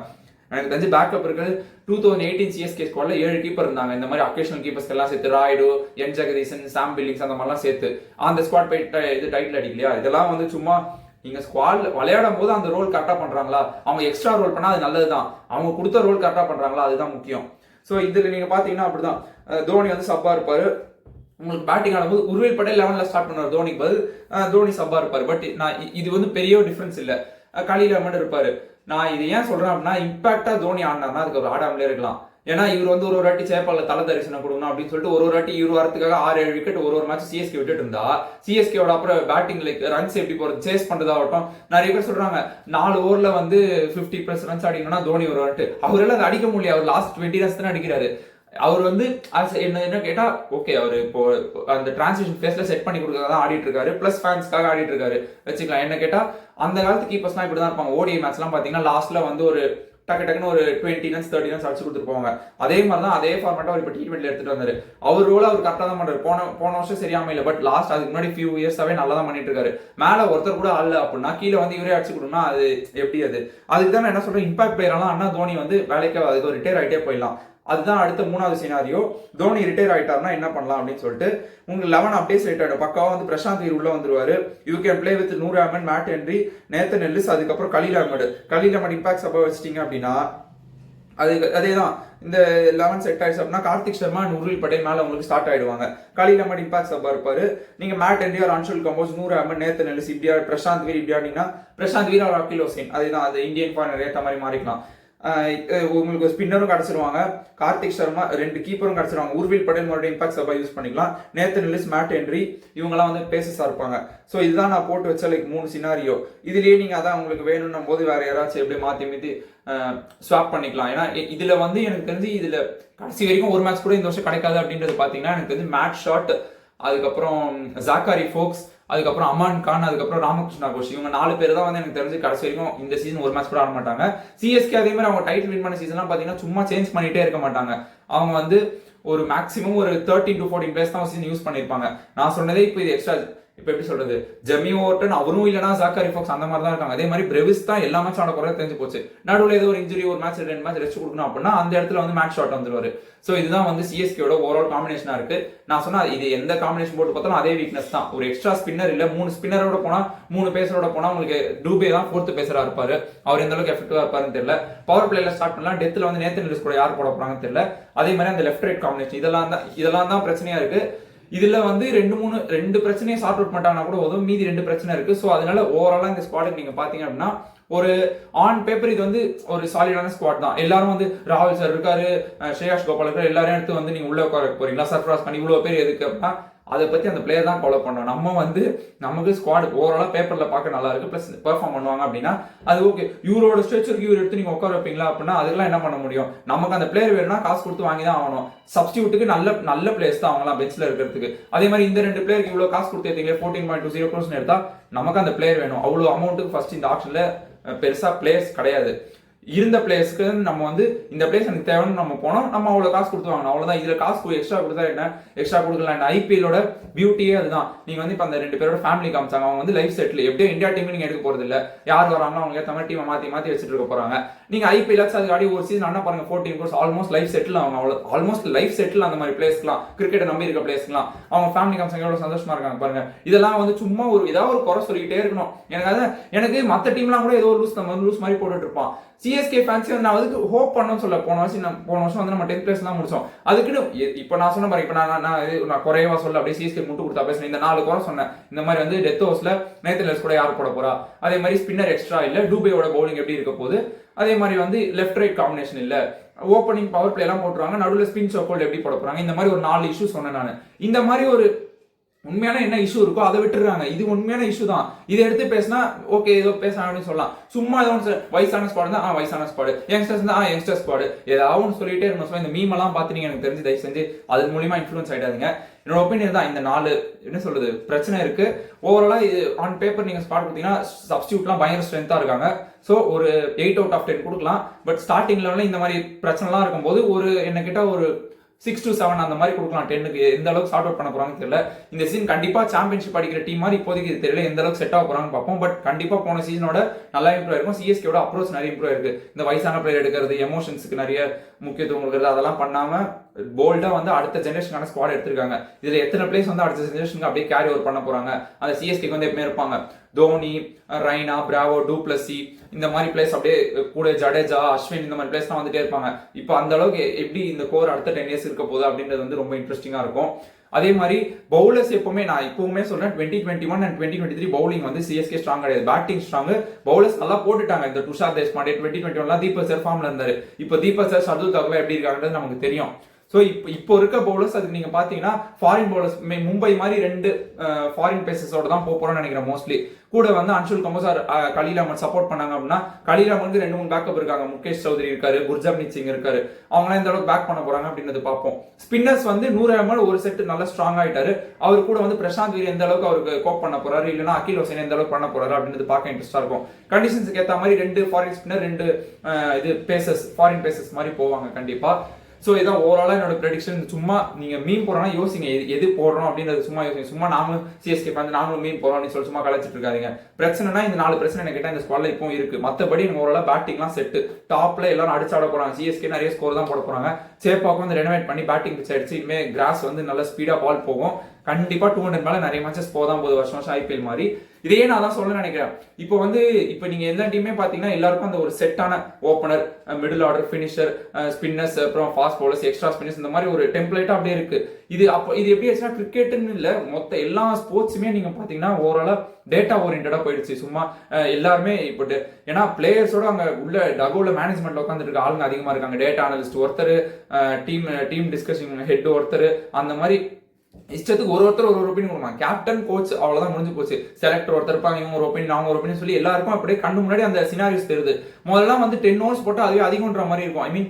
எனக்கு தெரிஞ்சு பேக்கப் இருக்கிறது 2018 சிஎஸ்கே ஸ்குவாட்ல 7 கீப்பர் இருந்தாங்க. இந்த மாதிரி அக்கேஷனல் கீப்பர்ஸ் எல்லாம் சேர்த்து ராய்டு, என் ஜெகதீசன், சாம் பில்லிங்ஸ் அந்த மாதிரிலாம் சேர்த்து அந்த ஸ்குவாட் போயிட்டு இது டைட்டில் அடிக்கலையா. இதெல்லாம் வந்து சும்மா நீங்க ஸ்குவாட்ல விளையாடும் போது அந்த ரோல் கரெக்டா பண்றாங்களா, அவங்க எக்ஸ்ட்ரா ரோல் பண்ணா அது நல்லதுதான். அவங்க கொடுத்த ரோல் கரெக்டா பண்றாங்களா அதுதான் முக்கியம். ஸோ இதுல நீங்க பாத்தீங்கன்னா அப்படிதான் தோனி வந்து சப்பா இருப்பாரு. உங்களுக்கு பேட்டிங் ஆடும்போது உருவில் பட்டேல் 11ல ஸ்டார்ட் பண்ணுவார் தோனிக்கு பதில், தோனி சப்பா இருப்பாரு. பட் நான் இது வந்து பெரிய டிஃபரன்ஸ் இல்ல, கலீல் அஹ்மத் இருப்பாரு. நான் இது ஏன் சொல்றேன் அப்படின்னா, இம்பாக்டா தோனி ஆடினார்னா அதுக்கு அவர் ஆடாமலே இருக்கலாம். ஏன்னா இவர் வந்து ஒரு வாட்டி சேப்பால தலை தரிசனம் கொடுக்கணும் அப்படின்னு சொல்லிட்டு ஒரு வாட்டி இவர் வரத்துக்காக 6-7 விக்கெட் ஒரு மேட்ச் சிஎஸ்கே விட்டுட்டு இருந்தா, சிஎஸ்கேவோட அப்புறம் பேட்டிங் லைக் ரன்ஸ் எப்படி போறது, சேஸ் பண்றதாகட்டும், நிறைய பேர் சொல்றாங்க 4 ஓவர்ல வந்து 50+ ரன்ஸ் அடிக்கணும்னா தோனி ஒரு வாட்டு, அவரால் அதை அடிக்க முடியல. அவர் லாஸ்ட் 20 ரன்ஸ் தான் அடிக்கிறாரு. அவர் வந்து என்ன கேட்டா, ஓகே அவர் இப்போ அந்த டிரான்சிஷன் ஃபேஸ்ல செட் பண்ணி கொடுக்கறதா ஆடிட்டு இருக்காரு, பிளஸ் ஃபேன்ஸ்க்காக ஆடிட்டு இருக்காரு வச்சுக்கலாம். என்ன கேட்டா அந்த காலத்து கீப்பர்ஸ்லாம் இப்படிதான் இருப்பாங்க. ஓடிஐ மேட்ச்லாம் பாத்தீங்கன்னா லாஸ்ட்ல வந்து ஒரு டக்குன்னு ஒரு 20 ரன்ஸ் 30 ரன்ஸ் அடிச்சு கொடுத்துருப்பாங்க. அதே மாதிரி தான் அதே ஃபார்மேட்டா அவர் இப்போ T20 எடுத்துட்டு வந்தாரு. அவர் ரோல அவர் கரெக்டா தான் பண்றாரு. போன வருஷம் சரியாம இல்லை, பட் லாஸ்ட் அதுக்கு முன்னாடி ஃபியூ இயர்ஸாவே நல்லா தான் பண்ணிட்டு இருக்காரு. மேல ஒருத்தர் கூட ஆடல அப்படின்னா கீழே வந்து இவரே அடிச்சு கொடுனா அது எப்படி? அதுக்கு தான் நான் என்ன சொல்றேன், இம்பாக்ட் பிளேயர்லாம் அண்ணா தோனி வந்து வேலைக்கு அதுக்கு ரிட்டையர் ஆகிட்டே போயிடலாம். அதுதான் அடுத்த 3வது சினாரியோ. தோனி ரிட்டையர் ஆயிட்டாருன்னா என்ன பண்ணலாம் அப்படின்னு சொல்லிட்டு உங்களுக்கு 11 அப்படியே செட் ஆயிடும். பக்காவா வந்து பிரசாந்த் வீர் உள்ள வந்துருவாரு. You can play with Noor Ahmad, Matt Henry, Nathan Ellis, அதுக்கப்புறம் கலீல் அஹ்மத் இம்பாக்ட் சப்பா வச்சிட்டீங்க அப்படின்னா அதேதான். இந்த 11 செட் ஆயிடுச்சு அப்படின்னா கார்த்திக் சர்மா அண்ட் உருவில் பட்டேல் மேல உங்களுக்கு ஸ்டார்ட் ஆயிடுவாங்க. கலீல் அஹ்மத் இம்பாக்ட் சப்பா இருப்பாரு. நீங்க Matt Henry or Anshul Kamboj, Noor Ahmad, Nathan Ellis, இப்படியா பிரசாந்த் வீர் இப்படி ஆடிங்கன்னா Prashant Veer or Akeal Hosein, அதுதான் அது இந்தியன் ஃபாரினர் ஏற்ற மாதிரி மாறிக்கலாம். உங்களுக்கு ஸ்பின்னரும் கிடைச்சிருவாங்க, கார்த்திக் சர்மா 2 கீப்பரும் கிடைச்சிருவாங்க, உருவில் பட்டேல் மறுபடியும் இம்பாக்ட் சப்பா யூஸ் பண்ணிக்கலாம், நேத்தன் எல்லிஸ், மேட் ஹென்ரி இவங்கெல்லாம் வந்து பேசஸா இருப்பாங்க. ஸோ இதுதான் நான் போட்டு வச்ச லைக் 3 சினாரியோ. இதுலயே நீங்க அதான் உங்களுக்கு வேணும்னும் போது வேற யாராச்சும் எப்படி மாத்தி ஸ்வாப் பண்ணிக்கலாம். ஏன்னா இதுல வந்து எனக்கு தெரிஞ்சு இதுல கடைசி வரைக்கும் ஒரு மேட்ச் கூட இந்த வருஷம் கிடைக்காது அப்படின்றது பாத்தீங்கன்னா எனக்கு தெரிஞ்சு மேட் ஷாட், அதுக்கப்புறம் ஜாக்காரி ஃபோக்ஸ், அதுக்கப்புறம் அமான் கான், அதுக்கப்புறம் ராமகிருஷ்ணா கோஷ், இவங்க 4 பேர் தான் வந்து எனக்கு தெரிஞ்சு கடைசி வரைக்கும் இந்த சீசன் ஒரு மேட்ச் கூட ஆட மாட்டாங்க. சிஎஸ்கே அதே மாதிரி அவங்க டைட்டில் வின் பண்ண சீசன்லாம் பாத்தீங்கன்னா சும்மா சேஞ்ச் பண்ணிட்டே இருக்க மாட்டாங்க. அவங்க வந்து ஒரு மேக்ஸிமம் ஒரு 13 to 14 பிளேஸ் தான் சீசன் யூஸ் பண்ணிருப்பாங்க. நான் சொன்னதே இப்போ இது எக்ஸ்ட்ரா. இப்போ எப்படி சொல்றது, ஜெமி ஓவர்டன் அவரும் இல்லைனா ஜாக்காரி ஃபோக்ஸ் அந்த மாதிரி தான் இருக்காங்க. அதே மாதிரி பிரெவிஸ் தான் எல்லா மேட்ச் ஆட குறைய தெரிஞ்சு போச்சு. நடுவில் ஏதோ ஒரு இன்ஜுரி, ஒரு மேட்ச் 2 மேட்ச் ரெஸ்ட் கொடுக்கணும் அப்படின்னா அந்த இடத்துல வந்து மேட்ச் ஷாட் வந்துருவாரு. ஸோ இதுதான் வந்து சிஎஸ்கேயோட ஓவரால் காம்பினேஷனா இருக்கு. நான் சொன்னா இது எந்த காம்பினேஷன் போட்டு பார்த்தாலும் அதே வீக்னஸ் தான். ஒரு எக்ஸ்ட்ரா ஸ்பின்னர் இல்ல, 3 ஸ்பின்னரோட போனா 3 பேசரோட போனா உங்களுக்கு டூபே தான் 4th பேசரா இருப்பாரு. அவர் எந்த அளவுக்கு எஃபெக்டிவா இருப்பாருன்னு தெரியல. பவர் பிளேல ஸ்டார்ட் பண்ணலாம், டெத்ல வந்து நேத்தன் எல்லிஸ் கூட யார் போட போறாங்கன்னு தெரியல. அதே மாதிரி அந்த லெஃப்ட் ரைட் காம்பினேஷன் இதெல்லாம் தான் பிரச்சனையா இருக்கு. இதுல வந்து 2 பிரச்சனையை சார்ட் அவுட் பண்ணிட்டாங்கன்னா கூட போதும், மீதி 2 பிரச்சனை இருக்கு. ஸோ அதனால ஓவராலா இந்த ஸ்குவாடுக்கு நீங்க பாத்தீங்க அப்படின்னா ஒரு ஆன் பேப்பர் இது வந்து ஒரு சாலிடான ஸ்குவாட் தான். எல்லாரும் வந்து ராகுல் சார் இருக்காரு, ஸ்ரேயாஸ் கோபால் இருக்காரு, எல்லாரும் எடுத்து வந்து நீங்க உள்ள உட்கார போறீங்களா, சர்ப்ரைஸ் பண்ணி இவ்வளவு பேர் எதுக்கு அப்படின்னா அதை பத்தி அந்த பிளேயர் தான் ஃபாலோ பண்ணணும். நம்ம வந்து நமக்கு ஸ்குவாட் ஓவராலா பேப்பர்ல பார்க்க நல்லா இருக்கு, பிளஸ் பெர்ஃபார்ம் பண்ணுவாங்க அப்படின்னா அது ஓகே. இவரோட ஸ்ட்ரெச்சருக்கு இவர் எடுத்து நீங்க உட்கார வைப்பீங்களா அப்படின்னா அதெல்லாம் என்ன பண்ண முடியும்? நமக்கு அந்த பிளேயர் வேணும்னா காசு கொடுத்து வாங்கி தான் ஆகணும். சப்ஸ்டியூட்டுக்கு நல்ல பிளேயர்ஸ் தான் அவங்களாம் பெஞ்ச்ல இருக்கிறதுக்கு. அதே மாதிரி இந்த 2 பிளேயருக்கு இவ்வளவு காசு கொடுத்து எடுத்தீங்க 14.20 crores எடுத்தா நமக்கு அந்த பிளேயர் வேணும். அவ்வளவு அமௌண்ட்டுக்கு ஃபர்ஸ்ட் இந்த ஆப்ஷன்ல பெருசா பிளேயர்ஸ் கிடையாது. இருந்த பிளேயர்ஸ்க்கு நம்ம வந்து இந்த பிளேஸ் எனக்கு தேவைன்னு நம்ம போனோம், நம்ம அவ்வளவு காசு கொடுத்து வாங்கணும், அவ்வளவுதான். இதுல காசு எக்ஸ்ட்ரா கொடுத்தா என்ன, எக்ஸ்ட்ரா கொடுக்கலாம். ஐபிஎலோட பியூட்டியே அதுதான். நீங்க வந்து இப்ப அந்த 2 பேரோட ஃபேமிலி காமிச்சாங்க, அவங்க வந்து லைஃப் செட்டில் எப்படியும் இந்தியா டீம் நீங்க எடுக்க போறது இல்ல, யார் வராங்களோ அவங்க ஏற்ற மாதிரி டீமை மாத்தி வச்சுட்டு இருக்க போறாங்க. நீங்க ஐபிஎல் அதுக்கு அடி ஒரு சீசன் அண்ணா பாருங்க 14 crores ஆல்மோஸ்ட் லைஃப் செட்டில். அவங்க ஆல்மோஸ்ட் லைஃப் செட்டில் அந்த மாதிரி பிளேஸ்லாம், கிரிக்கெட்டை நம்பி இருக்க பிளேஸ்லாம் அவங்க ஃபேமிலி காமிச்சாங்க எவ்வளவு சந்தோஷமா இருக்காங்க பாருங்க. இதெல்லாம் வந்து சும்மா ஒரு ஏதாவது ஒரு குறை சொல்லிக்கிட்டே இருக்கணும். எனக்கு மத்த டீம்லாம் கூட ஏதோ ஒரு லூஸ் மாதிரி போட்டுட்டு இருப்பான். சிஎஸ்கே ஃபேன்ஸ் வந்து நான் அதுக்கு ஹோப் பண்ணணும்னு சொல்ல, போன வருஷம் வந்து நம்ம 10th place தான் முடிச்சோம். அதுக்குன்னு இப்ப நான் சொன்ன மாதிரி இப்ப நான் குறைவா சொல்ல அப்படியே சிஎஸ்கே முட்டு கொடுத்தா பேசுறேன். இந்த 4 குறை சொன்னேன். இந்த மாதிரி வந்து டெத் ஓவர்ஸ்ல நேத்தன் எல்லிஸ் கூட யார் போட போறா, அதே மாதிரி ஸ்பின்னர் எக்ஸ்ட்ரா இல்ல, டூபேயோட பவுலிங் எப்படி இருக்க போகுது, அதே மாதிரி வந்து லெஃப்ட் ரைட் காம்பினேஷன் இல்ல, ஓப்பனிங் பவர் பிளே எல்லாம் போட்டுருவாங்க, நடுவில் ஸ்பின் சோக்கோல்ட் எப்படி போட போறாங்க, இந்த மாதிரி ஒரு 4 இஷ்யூ சொன்னேன் நான். இந்த மாதிரி ஒரு உண்மையான என்ன இஷ்யூ இருக்கோ அதை விட்டுறாங்க. இது உண்மையான இஷ்யூ தான். இதை எடுத்து பேசினா ஓகே ஏதோ பேசணும்னு சொல்லலாம். சும்மா ஏதோ வயசான ஸ்குவாட் தான் வயசான ஸ்குவாடு, யங்ஸ்டர்ஸ் தான் யங்ஸ்டர் ஸ்குவாடு, ஏதாவது ஒன்று சொல்லிட்டே இருக்கணும். இந்த மீமெல்லாம் பார்த்து எனக்கு தெரிஞ்சு தயவு செஞ்சு அது மூலியமா இன்ஃப்ளூயன்ஸ் ஆயிடாதீங்க. என்னோட ஒப்பீனியன் தான். இந்த 4 என்ன சொல்றது பிரச்சனை இருக்கு. ஓவராலா இது ஆன் பேப்பர் நீங்க ஸ்பாட் கொடுத்தீங்கன்னா சப்ஸ்டியூட்லாம் பயங்கர ஸ்ட்ரென்த்தா இருக்காங்க. ஸோ ஒரு 8 out of 10 கொடுக்கலாம். பட் ஸ்டார்டிங் லெவலில் இந்த மாதிரி பிரச்சனைலாம் இருக்கும்போது ஒரு என்ன கேட்டா ஒரு 6 to 7 அந்த மாதிரி கொடுக்கலாம். 10க்கு எந்த அளவுக்கு சார்ட் அவுட் பண்ண போறாங்கன்னு தெரியல. இந்த சீசன் கண்டிப்பா சாம்பியன்ஷிப் அடிக்கிற டீம் மாதிரி இப்போதைக்கு இது தெரியல, எந்த அளவுக்கு செட் ஆக போறாங்கன்னு பார்ப்போம். பட் கண்டிப்பா போன சீசனோட நல்லா இம்ப்ரூவ் இருக்கும். சிஎஸ்கேவோட அப்ரோச் நிறைய இம்ப்ரூவ் இருக்கு. இந்த வயசான பிளேயர் எடுக்கிறது, எமோஷன்ஸுக்கு நிறைய முக்கியத்துவம் கொடுக்கறது, அதெல்லாம் பண்ணாம போல்டா வந்து அடுத்த ஜெனரேஷனுக்கான ஸ்குவாட் எடுத்திருக்காங்க. இதுல எத்தனை பிளேஸ் வந்து அடுத்த ஜெனரேஷனுக்கு அப்படியே கேரி ஓவர் பண்ண போறாங்க, அந்த சிஎஸ்கேக்கு வந்து எப்பவுமே இருப்பாங்க. தோனி, ரைனா, பிராவோ, டூப்ளசி இந்த மாதிரி பிளேஸ் அப்படியே கூட ஜடேஜா, அஸ்வின் இந்த மாதிரி பிளேஸ்லாம் வந்துட்டே இருப்பாங்க. இப்போ அந்த அளவுக்கு எப்படி இந்த கோர் அடுத்த 10 இயர்ஸ் இருக்க போகுது அப்படின்றது வந்து ரொம்ப இன்ட்ரெஸ்டிங்கா இருக்கும். அதே மாதிரி பவுலர்ஸ் எப்பவுமே நான் இப்பவுமே சொல்றேன் 2021 அண்ட் 2023 பவுலிங் வந்து சிஎஸ்கே ஸ்ட்ராங் கிடையாது, பேட்டிங் ஸ்ட்ராங். பவுலர்ஸ் நல்லா போட்டுட்டாங்க. இந்த துஷார் தேஷ்பாண்டே 2021 தீபக் சர் ஃபார்ம்ல இருந்தாரு. இப்போ தீபக் சர், ஷர்துல் தாக்கூர் எப்படி இருக்காங்கன்றது நமக்கு தெரியும். ஸோ இப்போ இருக்க பவுலர்ஸ் அதுக்கு நீங்க பாத்தீங்கன்னா ஃபாரின் பவுலர்ஸ் மும்பை மாதிரி 2 ஃபாரின் பேசஸோட தான் போறோம்னு நினைக்கிறேன் மோஸ்ட்லி. கூட வந்து அன்ஷுல் கம்போசார், கலீல் அஹ்மத் சப்போர்ட் பண்ணாங்க அப்படின்னா கலீல் அஹ்மதுக்கு 2-3 பேக்கப் இருக்காங்க. முகேஷ் சௌத்ரி இருக்காரு, குர்ஜப்னீத் சிங் இருக்காரு. அவங்களாம் இந்த அளவுக்கு பேக் பண்ண போறாங்க அப்படின்றது பார்ப்போம். ஸ்பின்னர்ஸ் வந்து நூர் அஹ்மத் ஒரு செட் நல்லா ஸ்ட்ராங் ஆயிட்டாரு. அவர் கூட வந்து பிரசாந்த் வீர் எந்த அளவுக்கு அவருக்கு கோப் பண்ண போறாரு, இல்லைன்னா அகில் ஹுசைன் எந்த அளவுக்கு பண்ண போறாரு அப்படின்றது பார்க்க இன்ட்ரெஸ்டா இருக்கும். கண்டிஷன்ஸ்க்கு ஏற்ற மாதிரி 2 ஃபாரின் ஸ்பின்னர், 2 இது பேசஸ், ஃபாரின் பேசஸ் மாதிரி போவாங்க கண்டிப்பா. ஸோ இதான் ஓவராலா என்னோட ப்ரெடிக்ஷன். சும்மா நீங்க மீன் போறோம்னா யோசிங்க, எது போடுறோம் அப்படின்றது சும்மா யோசிங்க. சும்மா நாமளும் சிஎஸ்கே வந்து நாமளும் மீன் போறோம் அப்படின்னு சொல்லி சும்மா கலைச்சிட்டு இருக்காதீங்க. பிரச்சனைனா இந்த 4 பிரச்சனை எனக்கு கேட்டா இந்த ஸ்குவாட்ல இப்போ இருக்கு. மற்றபடி எனக்கு ஓவராலா பேட்டிங்லாம் செட்டு. டாப்ல எல்லாரும் அடிச்சாட போறாங்க. சிஎஸ்கே நிறைய ஸ்கோர் தான் போட போறாங்க. சேப்பாக்கும் வந்து ரெனோவேட் பண்ணி பேட்டிங் பிச் ஆயிடுச்சு. இனிமே கிராஸ் வந்து நல்ல ஸ்பீடா பால் போகும். கண்டிப்பா 200 மேல நிறைய மேட்சஸ் போதான் போகுது வருஷம் ஐபிஎல் மாதிரி. இதே நான் தான் சொல்ல நினைக்கிறேன். இப்போ நீங்க எல்லா டீமே பாத்தீங்கன்னா எல்லாருக்கும் அந்த ஒரு செட்டான opener, middle order, finisher, spinners, அப்புறம் ஃபாஸ்ட் பவுலர்ஸ், எக்ஸ்ட்ரா ஸ்பின்னர்ஸ், இந்த மாதிரி ஒரு டெம்ப்ளேட்டா அப்படியே இருக்கு. இது எப்படி ஆச்சுன்னா கிரிக்கெட்னு இல்ல, மொத்த எல்லா ஸ்போர்ட்ஸுமே நீங்க பாத்தீங்கன்னா ஓவராலா டேட்டா ஓரியன்டா போயிடுச்சு. சும்மா எல்லாருமே இப்போ ஏன்னா பிளேயர்ஸோட அங்க உள்ள டகோல மேனேஜ்மெண்ட்ல உட்காந்துட்டு இருக்க ஆளுங்க அதிகமா இருக்காங்க. டேட்டா அனலிஸ்ட் ஒருத்தர், டீம் டிஸ்கஷன் ஹெட் ஒருத்தர், அந்த மாதிரி இஷ்டத்துக்கு ஒருத்தர் ஒரு ஒப்பீனியன் கொடுப்பாங்க. கேப்டன், கோச் அவ்வளவுதான் முடிஞ்சு போச்சு. செலக்டர் ஒருத்தர் இருப்பாங்க, இவங்க ஒரு ஒப்பீனியன், அவங்க ஒரு ஒப்பீனியன் சொல்லி எல்லாருக்கும் அப்படியே கண்ணு முன்னாடி அந்த சினாரியோஸ் தெரியுது. முதல்ல வந்து 10 ஓவர்ஸ் போட்டு அதுவே அதிகம்ன்ற மாதிரி இருக்கும். ஐ மீன்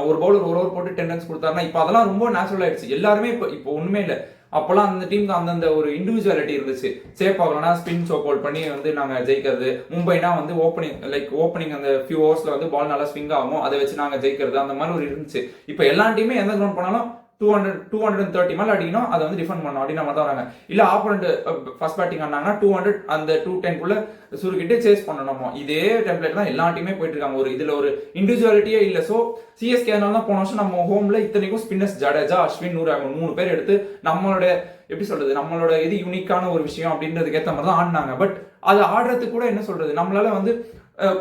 ஒரு பவுலர் ஒரு ஓவர் போட்டு 10 ரன்ஸ் கொடுத்தாருன்னா இப்போ அதெல்லாம் ரொம்ப நேச்சுரல் ஆயிடுச்சு. எல்லாருமே இப்போ ஒண்ணுமே இல்லை. அப்பெல்லாம் அந்த டீமுக்கு அந்தந்த ஒரு இண்டிவிஜுவாலிட்டி இருந்துச்சு. சேப்பாக்கலனா ஸ்பின் சோக் அவுட் பண்ணி வந்து நாங்க ஜெயிக்கிறது. மும்பைனா வந்து ஓப்பனிங் அந்த ஃபியூ ஓவர்ஸ்ல வந்து பால் நல்லா ஸ்விங் ஆகும், அதை வச்சு நாங்க ஜெயிக்கிறது. அந்த மாதிரி ஒரு இருந்துச்சு. இப்போ எல்லா டீமே எந்த கிரவுண்ட் பண்ணாலும் 230 மேல அடிக்கணும், அதை வந்து டிஃபெண்ட் பண்ணணும் அப்படின்ற மாதிரி தான் வராங்க. இல்ல ஆப்போனன்ட் ஃபர்ஸ்ட் பேட்டிங் ஆனாங்கன்னா 200 அந்த 210 குள்ள சுருக்கிட்டு சேஸ் பண்ணணும். இதே டெம்ப்ளேட் தான் எல்லா டீமே போயிட்டு இருக்காங்க. இதுல ஒரு இண்டிவிஜுவாலிட்டியே இல்ல. சோ சிஎஸ்கே அதனால தான் போன வருஷம் நம்ம ஹோம்ல இத்தனைக்கும் ஸ்பின்னர்ஸ் ஜடேஜா, அஸ்வின், நூர் அஹ்மத் 3 பேர் எடுத்து நம்மளோட எப்படி சொல்றது, நம்மளோட இது யூனிக்கான ஒரு விஷயம் அப்படின்றதுக்கு ஏற்ற மாதிரி தான் ஆடினாங்க. பட் அது ஆடுறதுக்கு கூட என்ன சொல்றது, நம்மளால வந்து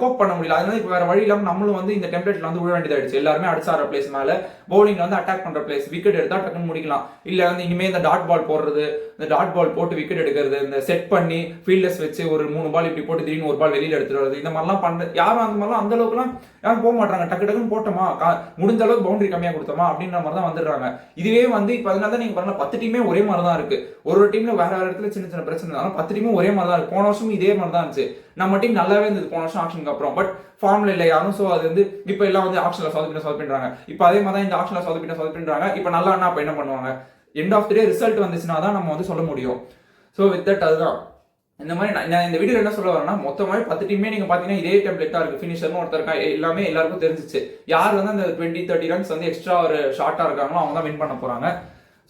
கோப் பண்ண முடியல. அதனால இப்ப வேற வழி இல்லாம நம்மளும் வந்து இந்த டெம்ப்ளேட்ல வந்து விழ வேண்டியதாயிடுச்சு. எல்லாருமே அடிச்சார பிளேஸ் மேல பவுலிங்ல வந்து அட்டாக் பண்ற பிளேஸ், விக்கெட் எடுத்தா டக்குன்னு முடிக்கலாம். இல்ல வந்து இனிமே இந்த டாட் பால் போடுறது, இந்த டாட் பால் போட்டு விக்கெட் எடுக்கிறது, இந்த செட் பண்ணி ஃபீல்டர்ஸ் வச்சு ஒரு 3 பால் இப்படி போட்டு திடீர்னு ஒரு பால் வெளியில எடுத்துட்டு வருது, இந்த மாதிரிலாம் பண்ற யாரும் அந்த மாதிரிலாம் அந்த அளவுக்குலாம் யாரும் போக மாட்டாங்க. டக்கு டக்குன்னு போட்டோமா, முடிஞ்ச அளவுக்கு பவுண்டரி கம்மியா கொடுத்தோமா அப்படின்ற மாதிரி தான் வந்துடுறாங்க. இதுவே வந்து இப்ப அதனால தான் நீங்க பாருங்க 10 டீமே ஒரே மாதிரி தான் இருக்கு. ஒரு டீம்ல வேற இடத்துல சின்ன சின்ன பிரச்சனை இருந்தாலும் 10 டீமும் ஒரே மாதிரி தான் இருக்கு. போன வருஷம் இதே மாதிரி தான் இருந்துச்சு. நம்ம டீம் நல்லாவே இருந்தது போன வருஷம் ஆக்ஷனுக்கு அப்புறம். பட் ஃபார்ம்ல இல்ல யாரும். சோ அது வந்து இப்ப எல்லாம் வந்து ஆக்ஷன்ல சொதப்பின்றாங்க. இப்ப அதே மாதிரி தான் இந்த ஆக்ஷன்ல சொதப்பின்றாங்க. இப்ப நல்லா அப்ப என்ன பண்ணுவாங்க, end of the day result வந்துச்சுன்னா தான் நம்ம வந்து சொல்ல முடியும். சோ வித் தட் அதுதான் இந்த மாதிரி நான் இந்த வீடியோ என்ன சொல்ல வரேன்னா, மொத்தமாவே 10 டீமே நீங்க பாத்தீங்கன்னா இதே டெம்ப்ளேட்டா இருக்கு. ஃபினிஷர்னு ஒருத்தர் இருக்கா, எல்லாமே எல்லாருக்கும் தெரிஞ்சிச்சு. யார் வந்து அந்த 20-30 ரன்ஸ் வந்து எக்ஸ்ட்ரா ஒரு ஷார்ட்டா இருக்காங்களோ அவங்க தான் வின் பண்ண போறாங்க.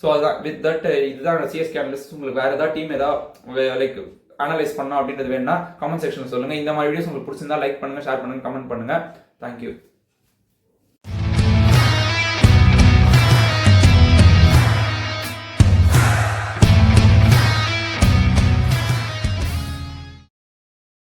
சோ அதான் வித் தட் இதுதான் சிஎஸ்கே அனலிஸ்ட். உங்களுக்கு வேற ஏதாவது டீம் ஏதாவது லைக் அனலைஸ் பண்ணோம் அப்படின்றது வேணும்னா கமெண்ட் செக்ஷன்ல சொல்லுங்க. இந்த மாதிரி வீடியோஸ் உங்களுக்கு பிடிச்சிருந்தா லைக் பண்ணுங்க, ஷேர் பண்ணுங்க, கமெண்ட் பண்ணுங்க. தேங்க்யூ.